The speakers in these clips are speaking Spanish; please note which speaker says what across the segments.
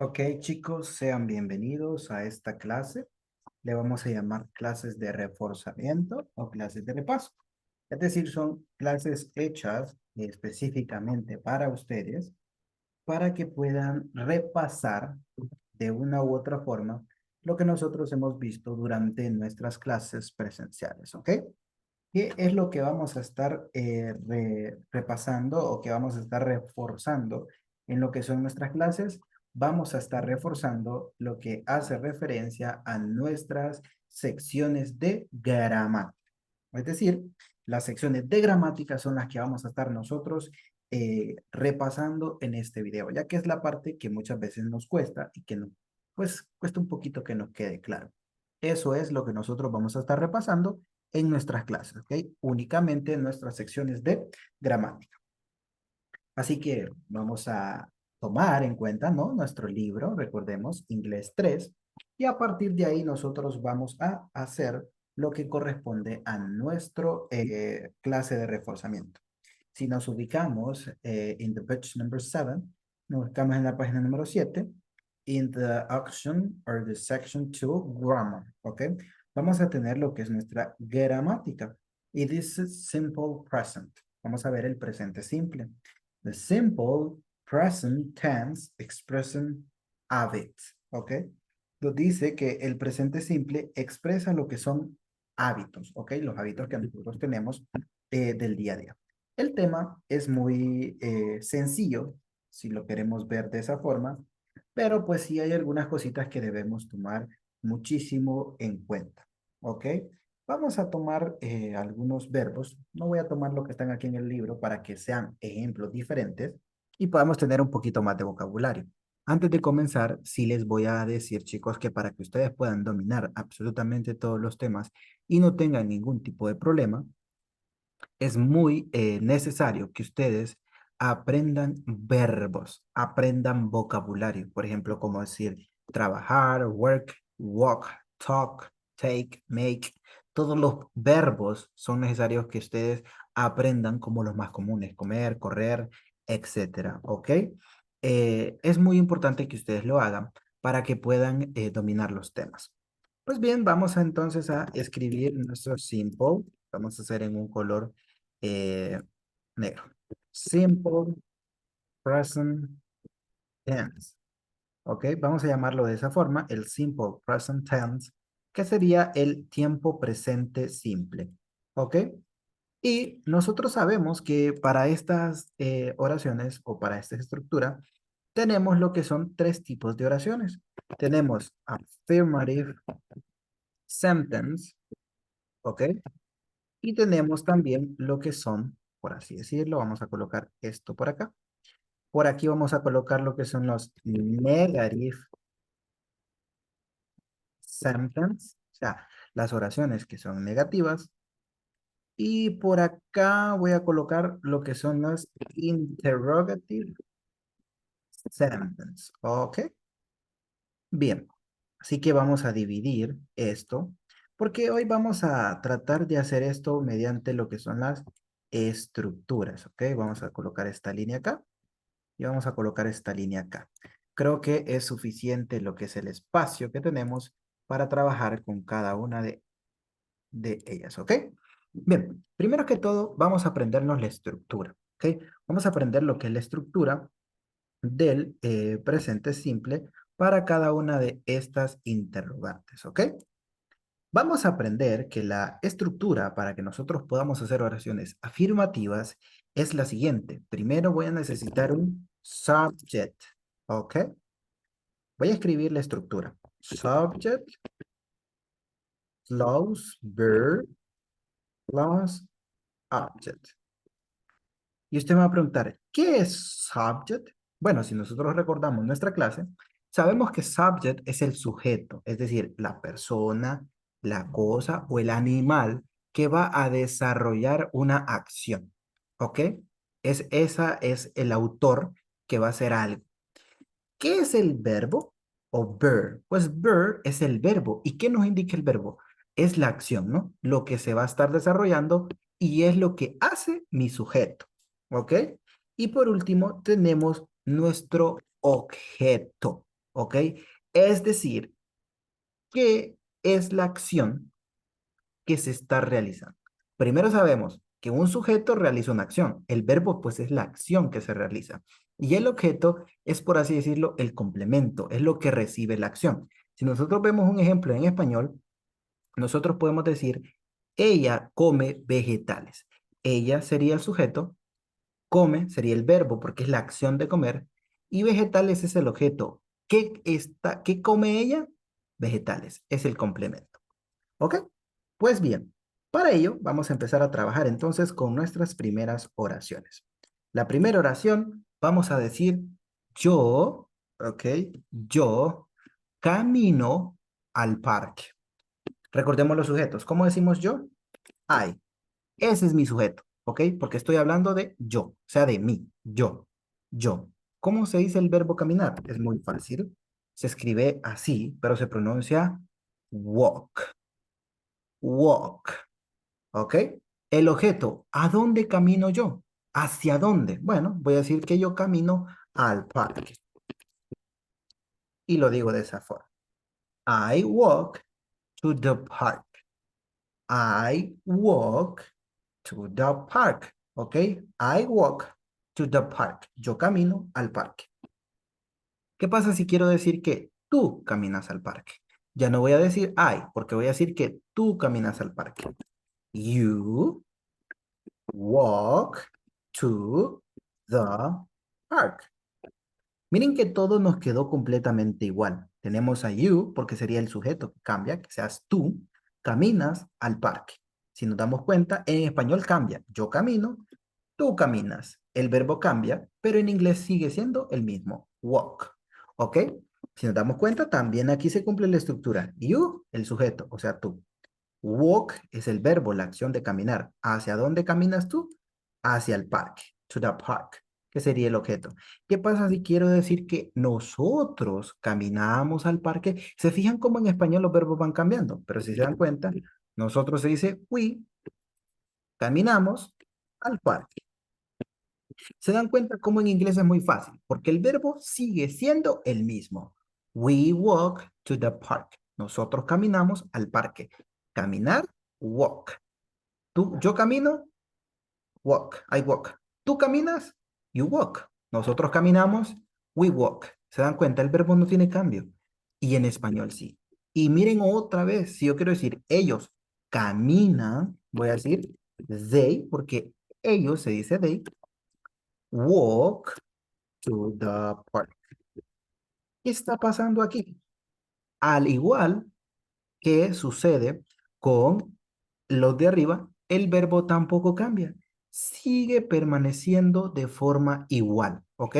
Speaker 1: Ok, chicos, sean bienvenidos a esta clase. Le vamos a llamar clases de reforzamiento o clases de repaso. Es decir, son clases hechas específicamente para ustedes para que puedan repasar de una u otra forma lo que nosotros hemos visto durante nuestras clases presenciales, ¿ok? ¿Qué es lo que vamos a estar repasando o que vamos a estar reforzando en lo que son nuestras clases? Vamos a estar reforzando lo que hace referencia a nuestras secciones de gramática. Es decir, las secciones de gramática son las que vamos a estar nosotros repasando en este video, ya que es la parte que muchas veces nos cuesta y que no, pues cuesta un poquito que nos quede claro. Eso es lo que nosotros vamos a estar repasando en nuestras clases, ¿ok? Únicamente en nuestras secciones de gramática. Así que vamos a tomar en cuenta, ¿no? Nuestro libro, recordemos, Inglés 3, y a partir de ahí nosotros vamos a hacer lo que corresponde a nuestro clase de reforzamiento. Si nos ubicamos in the page number 7, nos ubicamos en la página número 7, in the action or the section 2, grammar, ¿ok? Vamos a tener lo que es nuestra gramática. Y this is simple present. Vamos a ver el presente simple. The simple present tense expression habits, ¿ok? Nos dice que el presente simple expresa lo que son hábitos, ¿ok? Los hábitos que nosotros tenemos del día a día. El tema es muy sencillo, si lo queremos ver de esa forma, pero pues sí hay algunas cositas que debemos tomar muchísimo en cuenta, ¿ok? Vamos a tomar algunos verbos. No voy a tomar lo que están aquí en el libro para que sean ejemplos diferentes y podamos tener un poquito más de vocabulario. Antes de comenzar, sí les voy a decir, chicos, que para que ustedes puedan dominar absolutamente todos los temas y no tengan ningún tipo de problema, es muy necesario que ustedes aprendan verbos, aprendan vocabulario. Por ejemplo, como decir trabajar, work, walk, talk, take, make. Todos los verbos son necesarios que ustedes aprendan como los más comunes, comer, correr, etcétera, ¿ok? Es muy importante que ustedes lo hagan para que puedan dominar los temas. Pues bien, vamos entonces a escribir nuestro simple. Vamos a hacer en un color eh, negro. Simple present tense. ¿Ok? Vamos a llamarlo de esa forma, el simple present tense, que sería el tiempo presente simple. ¿Ok? Y nosotros sabemos que para estas oraciones o para esta estructura, tenemos lo que son tres tipos de oraciones. Tenemos affirmative sentence, ¿ok? Y tenemos también lo que son, por así decirlo, vamos a colocar esto por acá. Por aquí vamos a colocar lo que son los negative sentence, o sea, las oraciones que son negativas. Y por acá voy a colocar lo que son las interrogative sentence, ¿ok? Bien, así que vamos a dividir esto, porque hoy vamos a tratar de hacer esto mediante lo que son las estructuras, ¿ok? Vamos a colocar esta línea acá y vamos a colocar esta línea acá. Creo que es suficiente lo que es el espacio que tenemos para trabajar con cada una de ellas, ¿ok? Bien, primero que todo vamos a aprendernos la estructura, ¿ok? Vamos a aprender lo que es la estructura del presente simple para cada una de estas interrogantes, ¿ok? Vamos a aprender que la estructura para que nosotros podamos hacer oraciones afirmativas es la siguiente. Primero voy a necesitar un subject, ¿ok? Voy a escribir la estructura. Subject plus verb plus object. Y usted me va a preguntar, ¿qué es subject? Bueno, si nosotros recordamos nuestra clase, sabemos que subject es el sujeto, es decir, la persona, la cosa o el animal que va a desarrollar una acción. ¿Ok? Esa es el autor que va a hacer algo. ¿Qué es el verbo o verb? Pues verb es el verbo. ¿Y qué nos indica el verbo? Es la acción, ¿no? Lo que se va a estar desarrollando y es lo que hace mi sujeto. ¿Ok? Y por último tenemos nuestro objeto. ¿ok? Es decir, ¿qué es la acción que se está realizando? Primero sabemos que un sujeto realiza una acción. El verbo, pues, es la acción que se realiza. Y el objeto es, por así decirlo, el complemento, es lo que recibe la acción. Si nosotros vemos un ejemplo en español, nosotros podemos decir, ella come vegetales. Ella sería el sujeto, come sería el verbo porque es la acción de comer y vegetales es el objeto. ¿Qué come ella? Vegetales, es el complemento. ¿Ok? Pues bien, para ello vamos a empezar a trabajar entonces con nuestras primeras oraciones. La primera oración, vamos a decir yo, ¿ok? Yo camino al parque. Recordemos los sujetos. ¿Cómo decimos yo? I. Ese es mi sujeto, ¿ok? Porque estoy hablando de yo, o sea, de mí, yo. ¿Cómo se dice el verbo caminar? Es muy fácil. Se escribe así, pero se pronuncia walk, walk, ¿ok? El objeto, ¿a dónde camino yo? ¿Hacia dónde? Bueno, voy a decir que yo camino al parque. Y lo digo de esa forma. I walk to the park. I walk to the park. ¿Ok? I walk to the park. Yo camino al parque. ¿Qué pasa si quiero decir que tú caminas al parque? Ya no voy a decir I, porque voy a decir que tú caminas al parque. You walk to the park. Miren que todo nos quedó completamente igual. Tenemos a you, porque sería el sujeto que cambia, que seas tú, caminas al parque. Si nos damos cuenta, en español cambia. Yo camino, tú caminas. El verbo cambia, pero en inglés sigue siendo el mismo. Walk. ¿Ok? Si nos damos cuenta, también aquí se cumple la estructura. You, el sujeto, o sea, tú. Walk es el verbo, la acción de caminar. ¿Hacia dónde caminas tú? Hacia el parque. To the park. ¿Qué sería el objeto? ¿Qué pasa si quiero decir que nosotros caminamos al parque? ¿Se fijan cómo en español los verbos van cambiando? Pero si se dan cuenta, nosotros se dice we, caminamos al parque. Se dan cuenta cómo en inglés es muy fácil, porque el verbo sigue siendo el mismo. We walk to the park. Nosotros caminamos al parque. Caminar, walk. Yo camino, walk, I walk. Tú caminas, you walk. Nosotros caminamos, we walk. ¿Se dan cuenta? El verbo no tiene cambio. Y en español sí. Y miren otra vez, si yo quiero decir ellos caminan, voy a decir they, porque ellos se dice they, walk to the park. ¿Qué está pasando aquí? Al igual que sucede con los de arriba, el verbo tampoco cambia. Sigue permaneciendo de forma igual, ¿ok?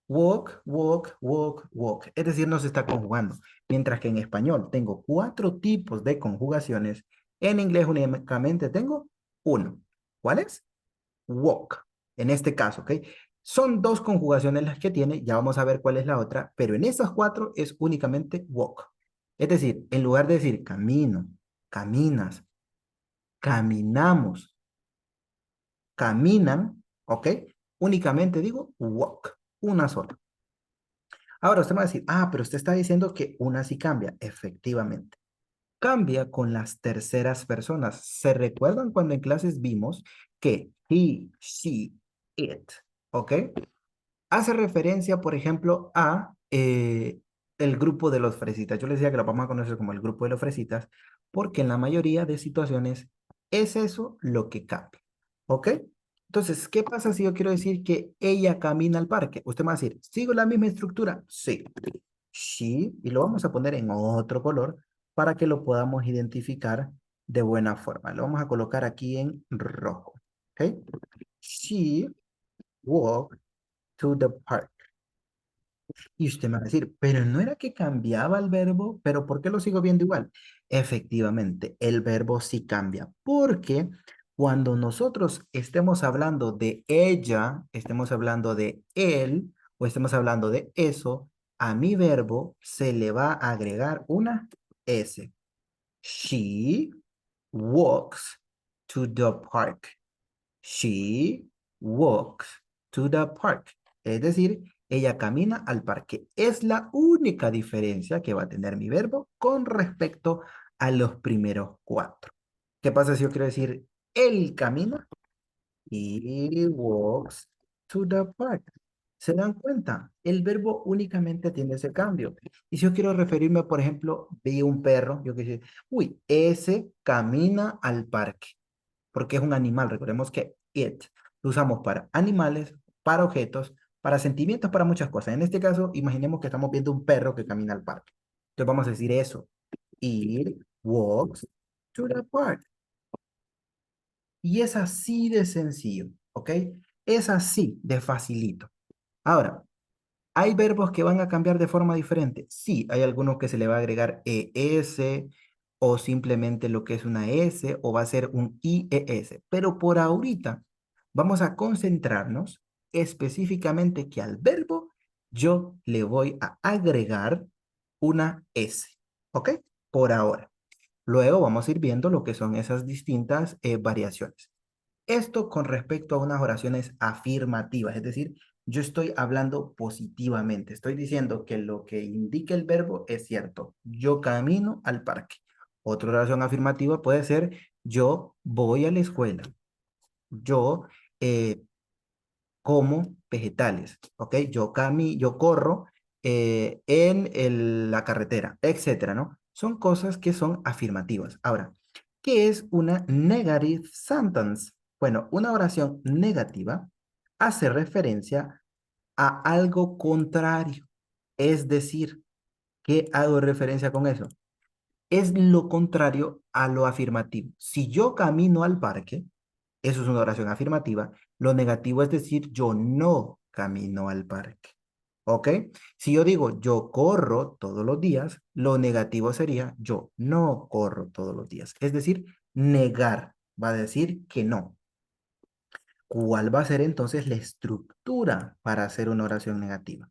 Speaker 1: Walk, walk, walk, walk. Es decir, no se está conjugando. Mientras que en español tengo 4 tipos de conjugaciones, en inglés únicamente tengo uno. ¿Cuál es? Walk. En este caso, ¿ok? Son 2 conjugaciones las que tiene, ya vamos a ver cuál es la otra, pero en esas 4 es únicamente walk. Es decir, en lugar de decir camino, caminas, caminamos, caminan, ¿ok? Únicamente digo walk, una sola. Ahora usted me va a decir, pero usted está diciendo que una sí cambia. Efectivamente. Cambia con las terceras personas. ¿Se recuerdan cuando en clases vimos que he, she, it, ¿ok? Hace referencia, por ejemplo, a el grupo de los fresitas. Yo les decía que lo vamos a conocer como el grupo de los fresitas, porque en la mayoría de situaciones es eso lo que cambia. ¿Ok? Entonces, ¿qué pasa si yo quiero decir que ella camina al parque? Usted me va a decir, ¿sigo la misma estructura? Sí. She, y lo vamos a poner en otro color para que lo podamos identificar de buena forma. Lo vamos a colocar aquí en rojo. ¿Ok? She walked to the park. Y usted me va a decir, pero no era que cambiaba el verbo, pero ¿por qué lo sigo viendo igual? Efectivamente, el verbo sí cambia, porque cuando nosotros estemos hablando de ella, estemos hablando de él o estemos hablando de eso, a mi verbo se le va a agregar una S. She walks to the park. She walks to the park. Es decir, ella camina al parque. Es la única diferencia que va a tener mi verbo con respecto a los primeros cuatro. ¿Qué pasa si yo quiero decir él camina? He walks to the park. ¿Se dan cuenta? El verbo únicamente tiene ese cambio. Y si yo quiero referirme, por ejemplo, vi un perro, yo que sé, uy, ese camina al parque, porque es un animal. Recordemos que it lo usamos para animales, para objetos, para sentimientos, para muchas cosas. En este caso, imaginemos que estamos viendo un perro que camina al parque. Entonces vamos a decir eso. It walks to the park. Y es así de sencillo, ¿ok? Es así de facilito. Ahora, ¿hay verbos que van a cambiar de forma diferente? Sí, hay algunos que se le va a agregar ES o simplemente lo que es una S o va a ser un IES. Pero por ahorita vamos a concentrarnos específicamente que al verbo yo le voy a agregar una S, ¿ok? Por ahora. Luego vamos a ir viendo lo que son esas distintas variaciones. Esto con respecto a unas oraciones afirmativas, es decir, yo estoy hablando positivamente, estoy diciendo que lo que indica el verbo es cierto. Yo camino al parque. Otra oración afirmativa puede ser yo voy a la escuela. Yo eh, como vegetales, ¿ok? Yo corro la carretera, etcétera, ¿no? Son cosas que son afirmativas. Ahora, ¿qué es una negative sentence? Bueno, una oración negativa hace referencia a algo contrario. Es decir, ¿qué hago referencia con eso? Es lo contrario a lo afirmativo. Si yo camino al parque, eso es una oración afirmativa. Lo negativo es decir, yo no camino al parque. ¿Ok? Si yo digo, yo corro todos los días, lo negativo sería, yo no corro todos los días. Es decir, negar. Va a decir que no. ¿Cuál va a ser entonces la estructura para hacer una oración negativa?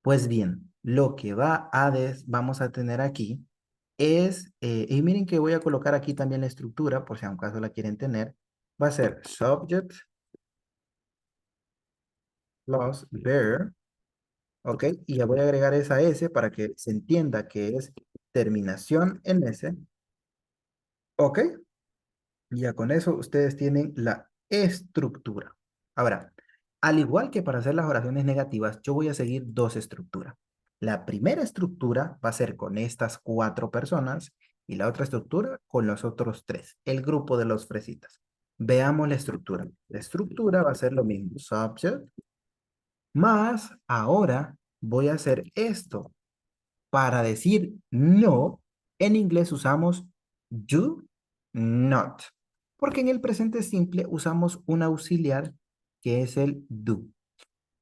Speaker 1: Pues bien, lo que vamos a tener aquí es, y miren que voy a colocar aquí también la estructura, por si a un caso la quieren tener, va a ser subject plus verb, ¿ok? Y ya voy a agregar esa S para que se entienda que es terminación en S, ¿ok? Y ya con eso ustedes tienen la estructura. Ahora, al igual que para hacer las oraciones negativas, yo voy a seguir dos estructuras. La primera estructura va a ser con estas cuatro personas y la otra estructura con los otros tres, el grupo de los fresitas. Veamos la estructura. La estructura va a ser lo mismo. Subject más ahora voy a hacer esto. Para decir no, en inglés usamos do not. Porque en el presente simple usamos un auxiliar que es el do.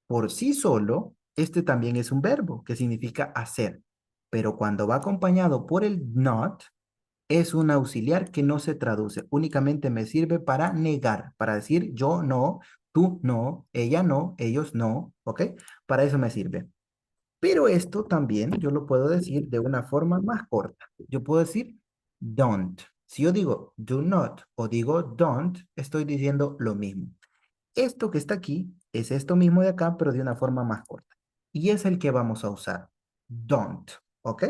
Speaker 1: Por sí solo, este también es un verbo que significa hacer. Pero cuando va acompañado por el not, es un auxiliar que no se traduce. Únicamente me sirve para negar, para decir yo no, tú no, ella no, ellos no, ¿ok? Para eso me sirve. Pero esto también yo lo puedo decir de una forma más corta. Yo puedo decir don't. Si yo digo do not o digo don't, estoy diciendo lo mismo. Esto que está aquí es esto mismo de acá, pero de una forma más corta. Y es el que vamos a usar. Don't. ¿Ok?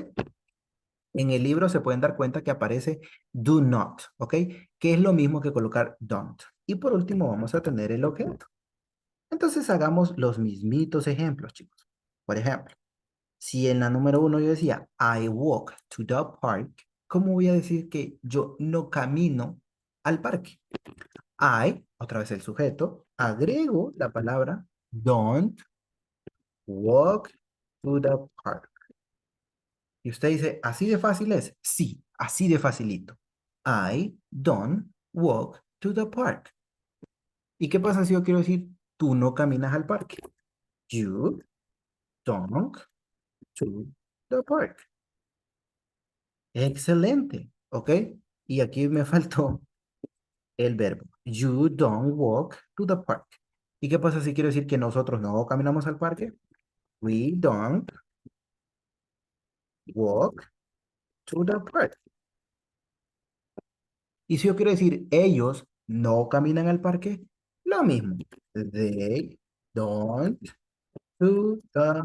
Speaker 1: En el libro se pueden dar cuenta que aparece do not. ¿Ok? Que es lo mismo que colocar don't. Y por último vamos a tener el objeto. Entonces hagamos los mismitos ejemplos, chicos. Por ejemplo. Si en la número uno yo decía, I walk to the park, ¿cómo voy a decir que yo no camino al parque? I, otra vez el sujeto, agrego la palabra don't walk to the park. Y usted dice, ¿así de fácil es? Sí, así de facilito. I don't walk to the park. ¿Y qué pasa si yo quiero decir, tú no caminas al parque? You don't to the park. Excelente, ¿ok? Y aquí me faltó el verbo. You don't walk to the park. ¿Y qué pasa si quiero decir que nosotros no caminamos al parque? We don't walk to the park. Y si yo quiero decir ellos no caminan al parque, lo mismo. They don't to the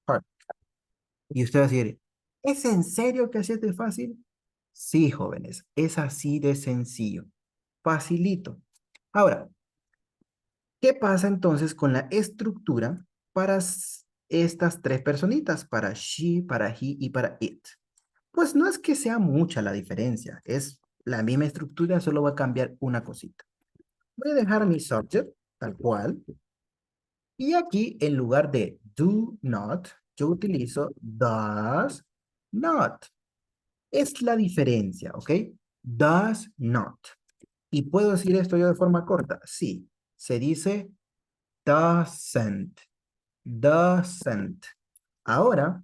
Speaker 1: park. Y usted va a decir, ¿es en serio que así es de fácil? Sí, jóvenes, es así de sencillo. Facilito. Ahora, ¿qué pasa entonces con la estructura para estas tres personitas? Para she, para he y para it. Pues no es que sea mucha la diferencia, es la misma estructura, solo va a cambiar una cosita. Voy a dejar mi subject tal cual. Y aquí, en lugar de do not, yo utilizo does not. Es la diferencia, ¿ok? Does not. ¿Y puedo decir esto yo de forma corta? Sí. Se dice doesn't. Doesn't. Ahora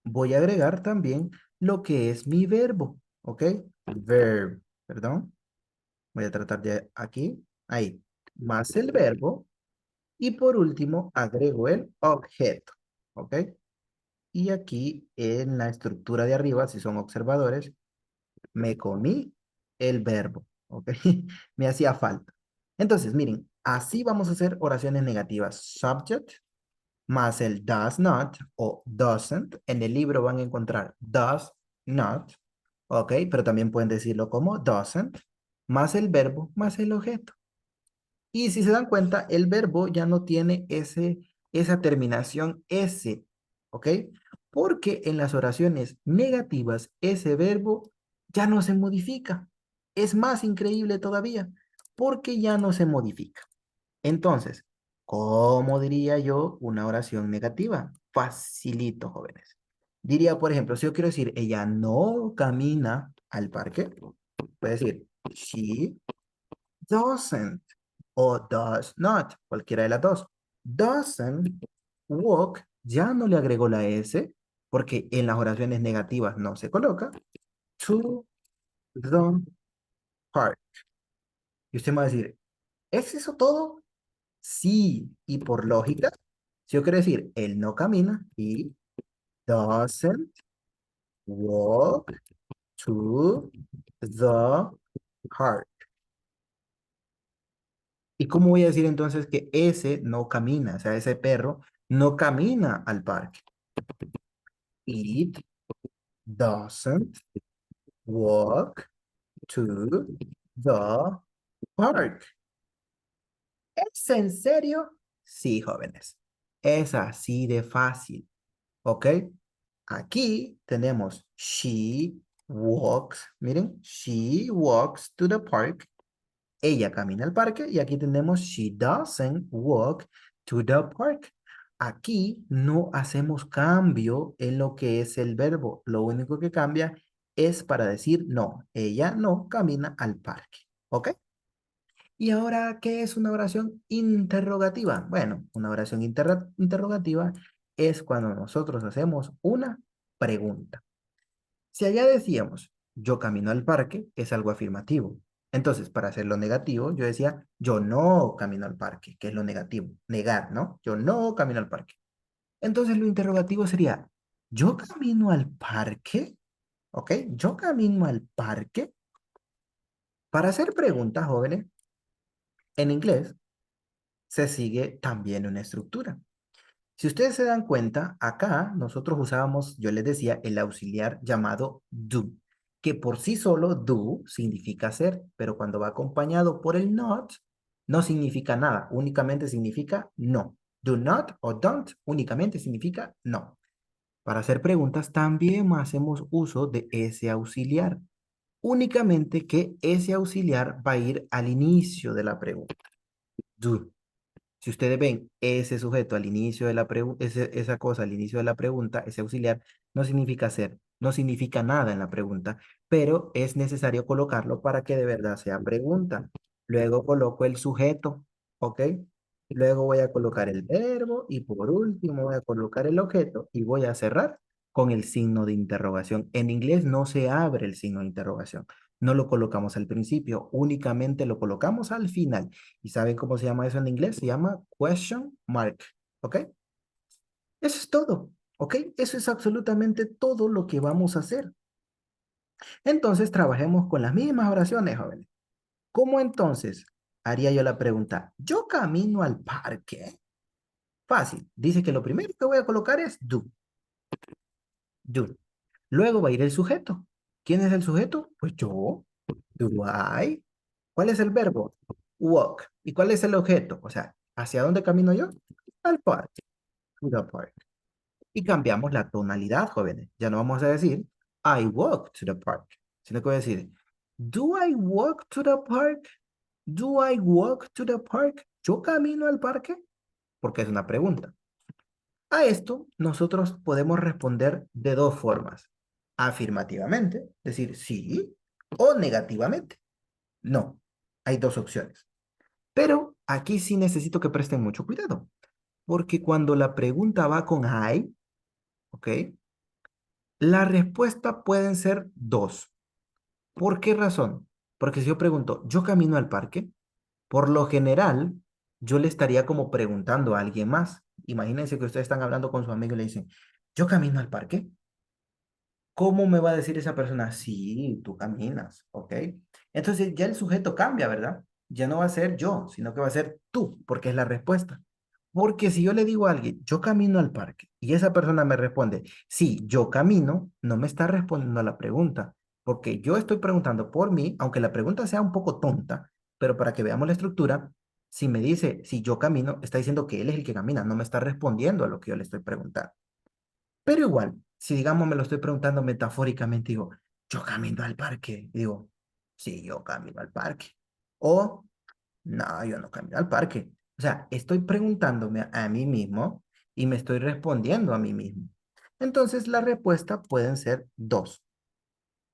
Speaker 1: voy a agregar también lo que es mi verbo, ¿ok? Verb, perdón. Voy a tratar de aquí, ahí. Más el verbo. Y por último, agrego el objeto, ¿ok? Y aquí en la estructura de arriba, si son observadores, me comí el verbo, ¿ok? Me hacía falta. Entonces, miren, así vamos a hacer oraciones negativas. Subject más el does not o doesn't. En el libro van a encontrar does not, ¿ok? Pero también pueden decirlo como doesn't, más el verbo, más el objeto. Y si se dan cuenta, el verbo ya no tiene esa terminación S, ¿ok? Porque en las oraciones negativas ese verbo ya no se modifica. Es más increíble todavía, porque ya no se modifica. Entonces, ¿cómo diría yo una oración negativa? Facilito, jóvenes. Diría, por ejemplo, si yo quiero decir, ella no camina al parque, puedo decir, she doesn't o does not, cualquiera de las dos. Doesn't walk, ya no le agregó la S, porque en las oraciones negativas no se coloca, to the park. Y usted me va a decir, ¿es eso todo? Sí, y por lógica, si yo quiero decir, él no camina, he doesn't walk to the park. ¿Y cómo voy a decir entonces que ese no camina? O sea, ese perro no camina al parque. It doesn't walk to the park. ¿Es en serio? Sí, jóvenes. Es así de fácil. ¿Ok? Aquí tenemos she walks. Miren, she walks to the park. Ella camina al parque y aquí tenemos she doesn't walk to the park. Aquí no hacemos cambio en lo que es el verbo. Lo único que cambia es para decir no, ella no camina al parque. ¿Ok? Y ahora, ¿qué es una oración interrogativa? Bueno, una oración interrogativa es cuando nosotros hacemos una pregunta. Si allá decíamos, yo camino al parque, es algo afirmativo. Entonces, para hacerlo negativo, yo decía, yo no camino al parque, que es lo negativo, negar, ¿no? Yo no camino al parque. Entonces, lo interrogativo sería, ¿yo camino al parque? ¿Ok? ¿Yo camino al parque? Para hacer preguntas, jóvenes, en inglés se sigue también una estructura. Si ustedes se dan cuenta, acá nosotros usábamos, yo les decía, el auxiliar llamado do, que por sí solo do significa hacer, pero cuando va acompañado por el not, no significa nada, únicamente significa no. Do not o don't únicamente significa no. Para hacer preguntas también hacemos uso de ese auxiliar, únicamente que ese auxiliar va a ir al inicio de la pregunta. Do. Si ustedes ven ese sujeto al inicio de la pregunta, esa cosa al inicio de la pregunta, ese auxiliar, no significa hacer, no significa nada en la pregunta, pero es necesario colocarlo para que de verdad sea pregunta. Luego coloco el sujeto, ¿ok? Luego voy a colocar el verbo y por último voy a colocar el objeto y voy a cerrar con el signo de interrogación. En inglés no se abre el signo de interrogación. No lo colocamos al principio, únicamente lo colocamos al final. ¿Y saben cómo se llama eso en inglés? Se llama question mark. ¿Ok? Eso es todo. ¿Ok? Eso es absolutamente todo lo que vamos a hacer. Entonces, trabajemos con las mismas oraciones, jóvenes. ¿Cómo entonces haría yo la pregunta? ¿Yo camino al parque? Fácil. Dice que lo primero que voy a colocar es do. Do. Luego va a ir el sujeto. ¿Quién es el sujeto? Pues yo. Do I. ¿Cuál es el verbo? Walk. ¿Y cuál es el objeto? O sea, ¿hacia dónde camino yo? Al parque. To the park. Y cambiamos la tonalidad, jóvenes. Ya no vamos a decir I walk to the park, sino que voy a decir Do I walk to the park? Do I walk to the park? ¿Yo camino al parque? Porque es una pregunta. A esto nosotros podemos responder de dos formas. Afirmativamente, decir sí, o negativamente. No, hay dos opciones. Pero aquí sí necesito que presten mucho cuidado, porque cuando la pregunta va con I, ¿ok? La respuesta pueden ser dos. ¿Por qué razón? Porque si yo pregunto, ¿yo camino al parque? Por lo general, yo le estaría como preguntando a alguien más. Imagínense que ustedes están hablando con su amigo y le dicen, ¿yo camino al parque? ¿Cómo me va a decir esa persona? Sí, tú caminas, ¿ok? Entonces ya el sujeto cambia, ¿verdad? Ya no va a ser yo, sino que va a ser tú, porque es la respuesta. Porque si yo le digo a alguien, yo camino al parque, y esa persona me responde, sí, yo camino, no me está respondiendo a la pregunta, porque yo estoy preguntando por mí, aunque la pregunta sea un poco tonta, pero para que veamos la estructura, si me dice, si yo camino, está diciendo que él es el que camina, no me está respondiendo a lo que yo le estoy preguntando. Pero igual, si digamos me lo estoy preguntando metafóricamente, digo, yo camino al parque, y digo, sí, yo camino al parque. O, no, yo no camino al parque. O sea, estoy preguntándome a mí mismo y me estoy respondiendo a mí mismo. Entonces, la respuesta pueden ser dos.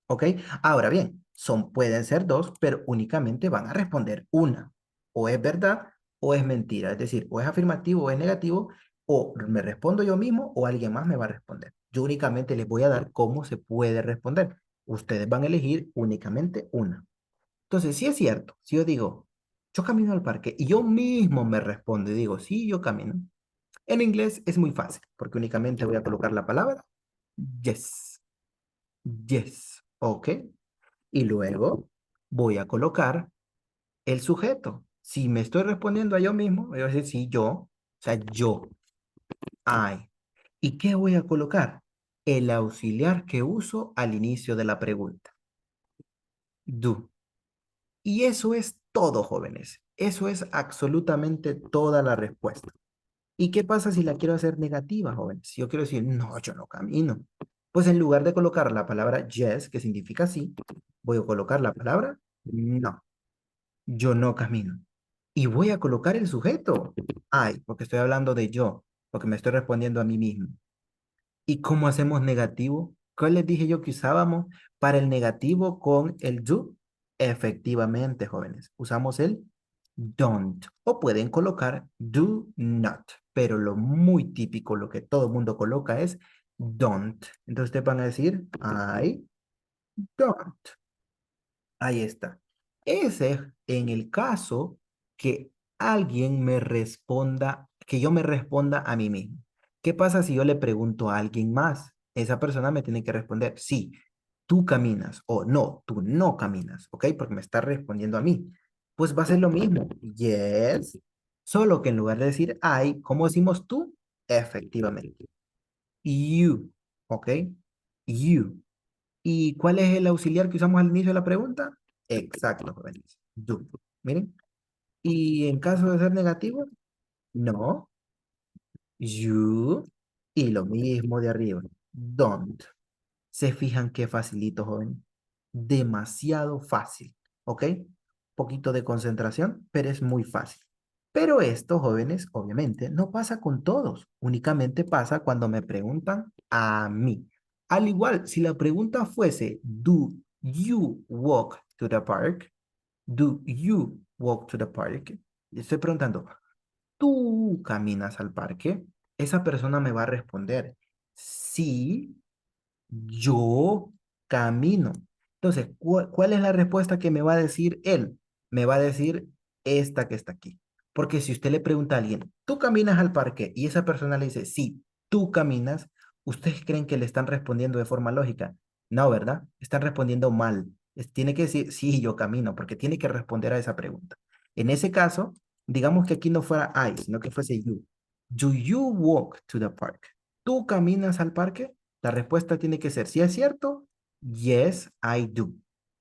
Speaker 1: ¿Ok? Ahora bien, pueden ser dos, pero únicamente van a responder una. O es verdad o es mentira. Es decir, o es afirmativo o es negativo, o me respondo yo mismo o alguien más me va a responder. Yo únicamente les voy a dar cómo se puede responder. Ustedes van a elegir únicamente una. Entonces, si es cierto, si yo digo, yo camino al parque y yo mismo me respondo y digo, sí, yo camino. En inglés es muy fácil, porque únicamente voy a colocar la palabra yes. Yes. ¿Ok? Y luego voy a colocar el sujeto. Si me estoy respondiendo a yo mismo, voy a decir sí, yo, o sea, yo, I. ¿Y qué voy a colocar? El auxiliar que uso al inicio de la pregunta. Do. Y eso es todo, jóvenes. Eso es absolutamente toda la respuesta. ¿Y qué pasa si la quiero hacer negativa, jóvenes? Si yo quiero decir, no, yo no camino. Pues en lugar de colocar la palabra yes, que significa sí, voy a colocar la palabra no. Yo no camino. Y voy a colocar el sujeto. Ay, porque estoy hablando de yo, porque me estoy respondiendo a mí mismo. ¿Y cómo hacemos negativo? ¿Cuál les dije yo que usábamos para el negativo con el do? Efectivamente, jóvenes, usamos el don't. O pueden colocar do not. Pero lo muy típico, lo que todo el mundo coloca es don't. Entonces ustedes van a decir I don't. Ahí está. Ese es en el caso que alguien me responda, que yo me responda a mí mismo. ¿Qué pasa si yo le pregunto a alguien más? Esa persona me tiene que responder, sí, tú caminas o no, tú no caminas, ¿ok? Porque me está respondiendo a mí. Pues va a ser lo mismo. Yes. Solo que en lugar de decir I, ¿cómo decimos tú? Efectivamente. You, ¿ok? You. ¿Y cuál es el auxiliar que usamos al inicio de la pregunta? Exacto, jóvenes. Do. Miren. Y en caso de ser negativo, no, you. Y lo mismo de arriba. Don't. ¿Se fijan qué facilito, joven? Demasiado fácil. ¿Ok? Poquito de concentración, pero es muy fácil. Pero esto, jóvenes, obviamente, no pasa con todos. Únicamente pasa cuando me preguntan a mí. Al igual, si la pregunta fuese, ¿Do you walk to the park? ¿Do you walk to the park? Y estoy preguntando, ¿tú caminas al parque? Esa persona me va a responder, sí, yo camino. Entonces, ¿cuál es la respuesta que me va a decir él? Me va a decir esta que está aquí. Porque si usted le pregunta a alguien, ¿tú caminas al parque? Y esa persona le dice, sí, tú caminas, ¿ustedes creen que le están respondiendo de forma lógica? No, ¿verdad? Están respondiendo mal. Tiene que decir, sí, yo camino, porque tiene que responder a esa pregunta. En ese caso, digamos que aquí no fuera I, sino que fuese you. Do you walk to the park? ¿Tú caminas al parque? La respuesta tiene que ser, si es cierto, yes, I do.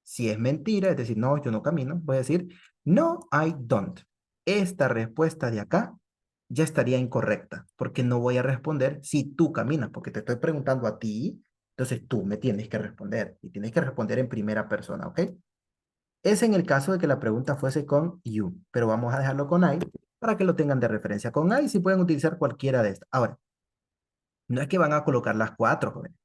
Speaker 1: Si es mentira, es decir, no, yo no camino, voy a decir, no, I don't. Esta respuesta de acá ya estaría incorrecta, porque no voy a responder si tú caminas, porque te estoy preguntando a ti, entonces tú me tienes que responder y tienes que responder en primera persona, ¿ok? Es en el caso de que la pregunta fuese con you, pero vamos a dejarlo con I para que lo tengan de referencia. Con I sí pueden utilizar cualquiera de estas. Ahora, no es que van a colocar las cuatro, jóvenes,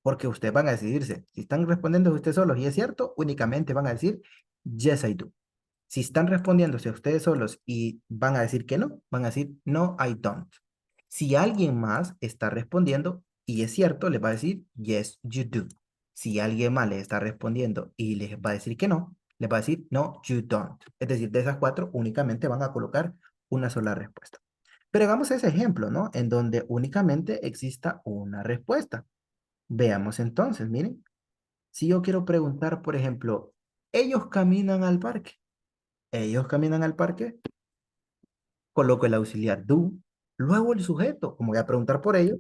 Speaker 1: porque ustedes van a decidirse. Si están respondiendo ustedes solos y es cierto, únicamente van a decir yes, I do. Si están respondiéndose a ustedes solos y van a decir que no, van a decir no, I don't. Si alguien más está respondiendo y es cierto, les va a decir yes, you do. Si alguien más le está respondiendo y les va a decir que no, les va a decir no, you don't. Es decir, de esas cuatro únicamente van a colocar una sola respuesta. Pero hagamos ese ejemplo, ¿no? En donde únicamente exista una respuesta. Veamos entonces, miren. Si yo quiero preguntar, por ejemplo, ¿ellos caminan al parque? Ellos caminan al parque, coloco el auxiliar do, luego el sujeto, como voy a preguntar por ellos,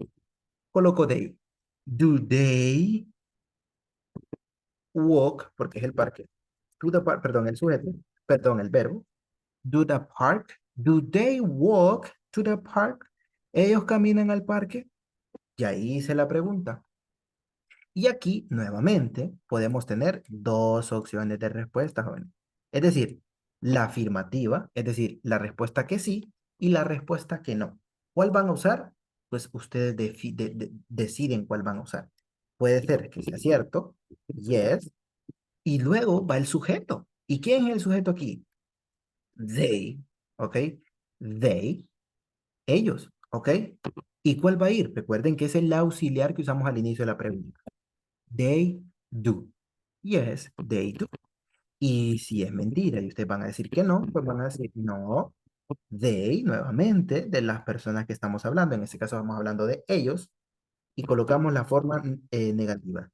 Speaker 1: coloco they. Do they walk, porque es el parque, to the park, perdón, el sujeto, perdón, el verbo, do the park, do they walk to the park? ¿Ellos caminan al parque? Y ahí hice la pregunta. Y aquí, nuevamente, podemos tener dos opciones de respuesta, jóvenes. Es decir, la afirmativa, es decir, la respuesta que sí y la respuesta que no. ¿Cuál van a usar? Pues ustedes deciden cuál van a usar. Puede ser que sea cierto, yes, y luego va el sujeto. ¿Y quién es el sujeto aquí? They, ¿ok? They, ellos, ¿ok? ¿Y cuál va a ir? Recuerden que es el auxiliar que usamos al inicio de la pregunta. They do. Yes, they do. Y si es mentira y ustedes van a decir que no, pues van a decir no, they, nuevamente, de las personas que estamos hablando. En este caso vamos hablando de ellos y colocamos la forma negativa.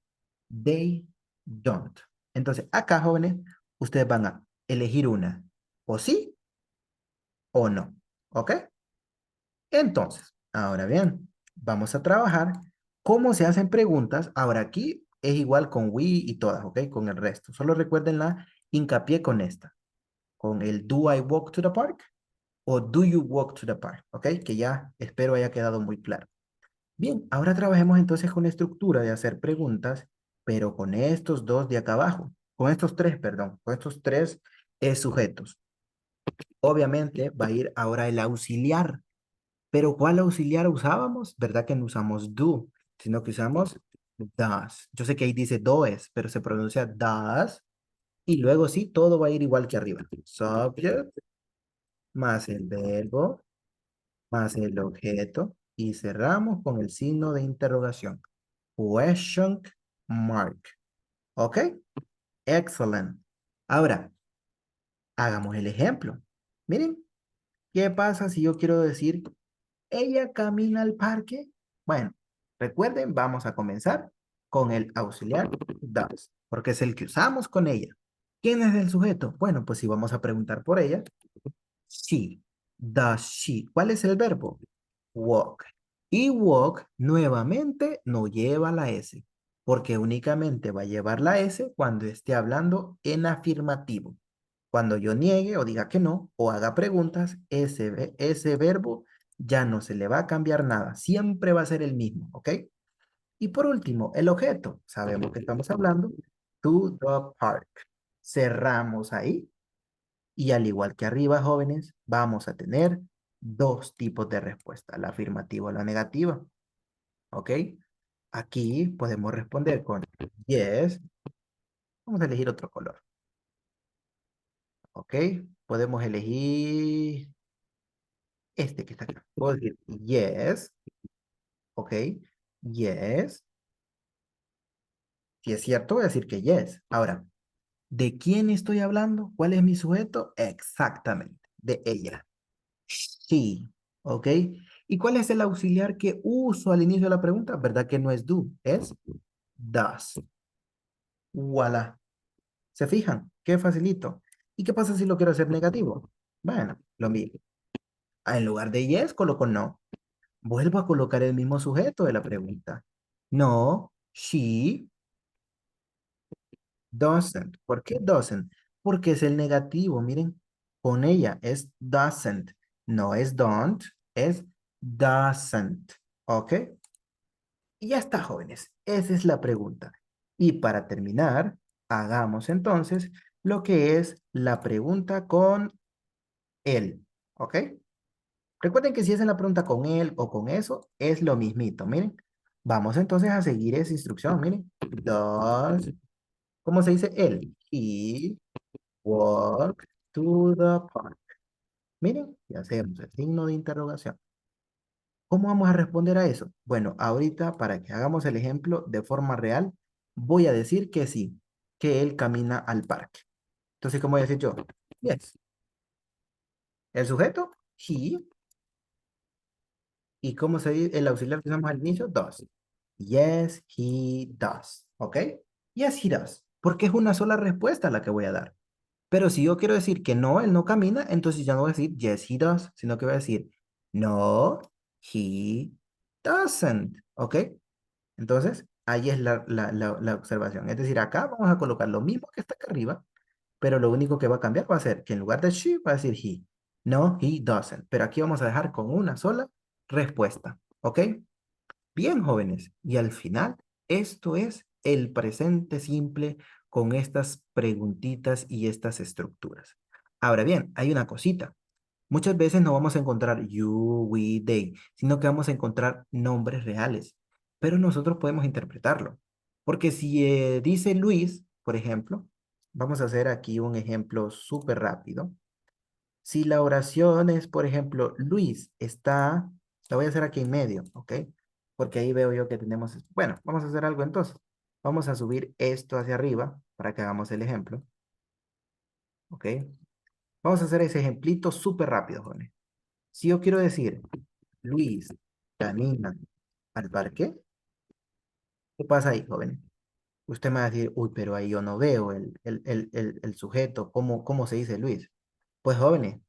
Speaker 1: They don't. Entonces, acá, jóvenes, ustedes van a elegir una, o sí o no. ¿Ok? Entonces, ahora bien, vamos a trabajar cómo se hacen preguntas. Ahora aquí es igual con we y todas, ¿ok? Con el resto. Solo recuerden la hincapié con esta. Con el do I walk to the park o do you walk to the park, ¿ok? Que ya espero haya quedado muy claro. Bien, ahora trabajemos entonces con la estructura de hacer preguntas, pero con estos dos de acá abajo. Con estos tres, perdón. Con estos tres sujetos. Obviamente va a ir ahora el auxiliar. Pero ¿cuál auxiliar usábamos? ¿Verdad que no usamos do, sino que usamos does? Yo sé que ahí dice does, pero se pronuncia does. Y luego sí, todo va a ir igual que arriba. Subject más el verbo más el objeto. Y cerramos con el signo de interrogación. Question mark. ¿Ok? Excellent. Ahora, hagamos el ejemplo. Miren, ¿qué pasa si yo quiero decir ella camina al parque? Bueno, recuerden, vamos a comenzar con el auxiliar does, porque es el que usamos con ella. ¿Quién es el sujeto? Bueno, pues si vamos a preguntar por ella, she. Does she? ¿Cuál es el verbo? Walk. Y walk nuevamente no lleva la S, porque únicamente va a llevar la S cuando esté hablando en afirmativo. Cuando yo niegue o diga que no o haga preguntas, ese verbo ya no se le va a cambiar nada. Siempre va a ser el mismo, ¿ok? Y por último, el objeto. Sabemos que estamos hablando to the park. Cerramos ahí. Y al igual que arriba, jóvenes, vamos a tener dos tipos de respuesta, la afirmativa o la negativa, ¿ok? Aquí podemos responder con yes. Vamos a elegir otro color, ¿ok? Podemos elegir este que está acá. Puedo decir yes, ¿ok? Yes. Si es cierto, voy a decir que yes. Ahora, ¿de quién estoy hablando? ¿Cuál es mi sujeto? Exactamente, de ella. Sí, ¿ok? ¿Y cuál es el auxiliar que uso al inicio de la pregunta? ¿Verdad que no es do? Es does. Voilà. ¿Se fijan? Qué facilito. ¿Y qué pasa si lo quiero hacer negativo? Bueno, lo mismo. En lugar de yes, coloco no. Vuelvo a colocar el mismo sujeto de la pregunta. No, she doesn't. ¿Por qué doesn't? Porque es el negativo, miren. Con ella es doesn't. No es don't, es doesn't. ¿Ok? Y ya está, jóvenes. Esa es la pregunta. Y para terminar, hagamos entonces lo que es la pregunta con él. ¿Ok? Recuerden que si es en la pregunta con él o con eso, es lo mismito. Miren, vamos entonces a seguir esa instrucción. Miren, does, ¿cómo se dice él? He walk to the park. Miren, y hacemos el signo de interrogación. ¿Cómo vamos a responder a eso? Bueno, ahorita para que hagamos el ejemplo de forma real, voy a decir que sí, que él camina al parque. Entonces, ¿cómo voy a decir yo? Yes. El sujeto, he, y cómo se dice el auxiliar que usamos al inicio, does. Yes, he does. ¿Ok? Yes, he does. Porque es una sola respuesta la que voy a dar. Pero si yo quiero decir que no, él no camina, entonces ya no voy a decir yes, he does, sino que voy a decir no, he doesn't. ¿Ok? Entonces, ahí es la observación. Es decir, acá vamos a colocar lo mismo que está acá arriba, pero lo único que va a cambiar va a ser que en lugar de she va a decir he. No, he doesn't. Pero aquí vamos a dejar con una sola respuesta. ¿Ok? Bien, jóvenes. Y al final, esto es el presente simple con estas preguntitas y estas estructuras. Ahora bien, hay una cosita. Muchas veces no vamos a encontrar you, we, they, sino que vamos a encontrar nombres reales. Pero nosotros podemos interpretarlo. Porque si dice Luis, por ejemplo, vamos a hacer aquí un ejemplo súper rápido. Si la oración es, por ejemplo, Luis está, la voy a hacer aquí en medio, ¿ok? Porque ahí veo yo que tenemos, bueno, vamos a hacer algo entonces. Vamos a subir esto hacia arriba para que hagamos el ejemplo, ¿ok? Vamos a hacer ese ejemplito súper rápido, jóvenes. Si yo quiero decir, Luis camina al parque, ¿qué pasa ahí, jóvenes? Usted me va a decir, uy, pero ahí yo no veo el sujeto, ¿cómo se dice Luis? Pues jóvenes,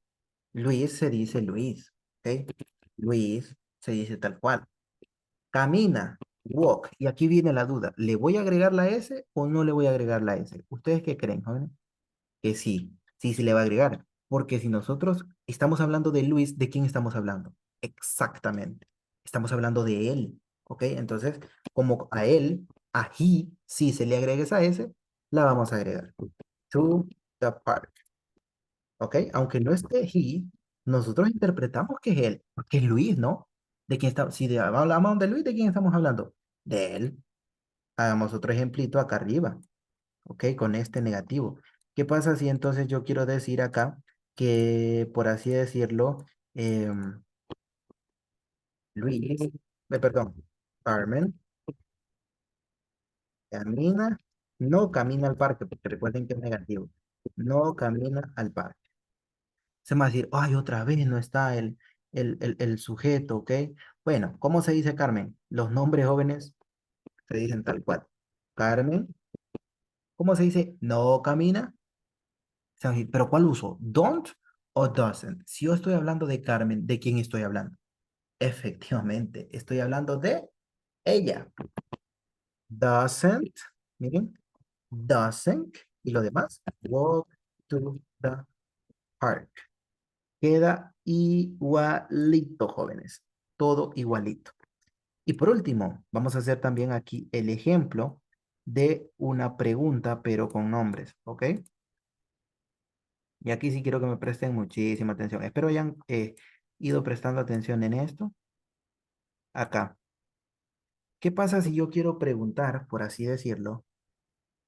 Speaker 1: Luis se dice Luis, ¿ok? Luis se dice tal cual. Camina, walk. Y aquí viene la duda. ¿Le voy a agregar la S o no le voy a agregar la S? ¿Ustedes qué creen, jóvenes? Que sí, sí se le va a agregar. Porque si nosotros estamos hablando de Luis, ¿de quién estamos hablando? Exactamente. Estamos hablando de él, ¿ok? Entonces, como a él, a he, si se le agrega esa S, la vamos a agregar. To the park. ¿Ok? Aunque no esté he, nosotros interpretamos que es él, porque es Luis, ¿no? ¿De quién está? Si hablamos de Luis, ¿de quién estamos hablando? De él. Hagamos otro ejemplito acá arriba, ¿ok? Con este negativo. ¿Qué pasa si entonces yo quiero decir acá que, por así decirlo, Luis, perdón, Carmen camina, no camina al parque, porque recuerden que es negativo. No camina al parque. Se me va a decir, ay, otra vez no está el sujeto, ¿ok? Bueno, ¿cómo se dice Carmen? Los nombres jóvenes se dicen tal cual. Carmen, ¿cómo se dice? No camina. Se va a decir, ¿pero cuál uso? ¿Don't o doesn't? Si yo estoy hablando de Carmen, ¿de quién estoy hablando? Efectivamente, estoy hablando de ella. Doesn't, miren, doesn't, y lo demás, walk to the park. Queda igualito, jóvenes. Todo igualito. Y por último, vamos a hacer también aquí el ejemplo de una pregunta, pero con nombres, ¿ok? Y aquí sí quiero que me presten muchísima atención. Espero hayan ido prestando atención en esto. Acá. ¿Qué pasa si yo quiero preguntar, por así decirlo,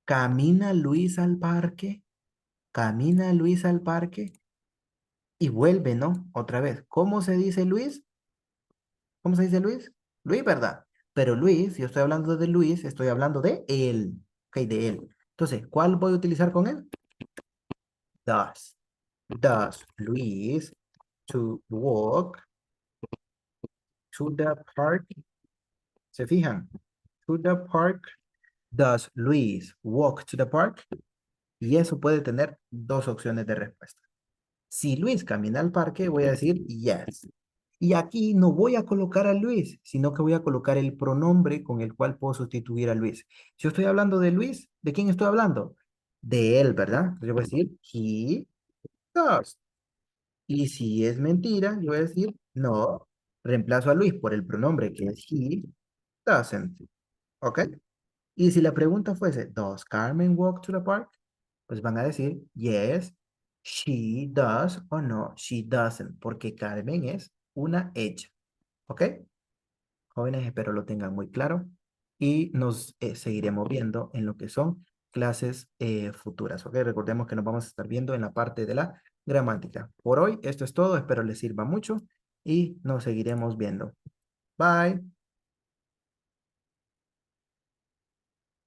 Speaker 1: ¿camina Luis al parque? ¿Camina Luis al parque? Y vuelve, ¿no? Otra vez. ¿Cómo se dice Luis? ¿Cómo se dice Luis? Luis, ¿verdad? Pero Luis, si yo estoy hablando de Luis, estoy hablando de él. Ok, de él. Entonces, ¿cuál voy a utilizar con él? Does. Does Luis to walk to the park? ¿Se fijan? To the park. Does Luis walk to the park? Y eso puede tener dos opciones de respuesta. Si Luis camina al parque, voy a decir yes. Y aquí no voy a colocar a Luis, sino que voy a colocar el pronombre con el cual puedo sustituir a Luis. Si yo estoy hablando de Luis, ¿de quién estoy hablando? De él, ¿verdad? Entonces yo voy a decir, he does. Y si es mentira, yo voy a decir, no, reemplazo a Luis por el pronombre que es he doesn't. ¿Ok? Y si la pregunta fuese, ¿Does Carmen walk to the park? Pues van a decir, yes, she does o no, she doesn't, porque Carmen es una ella. ¿Ok? Jóvenes, espero lo tengan muy claro y nos seguiremos viendo en lo que son clases futuras. ¿Ok? Recordemos que nos vamos a estar viendo en la parte de la gramática. Por hoy, esto es todo. Espero les sirva mucho y nos seguiremos viendo. Bye.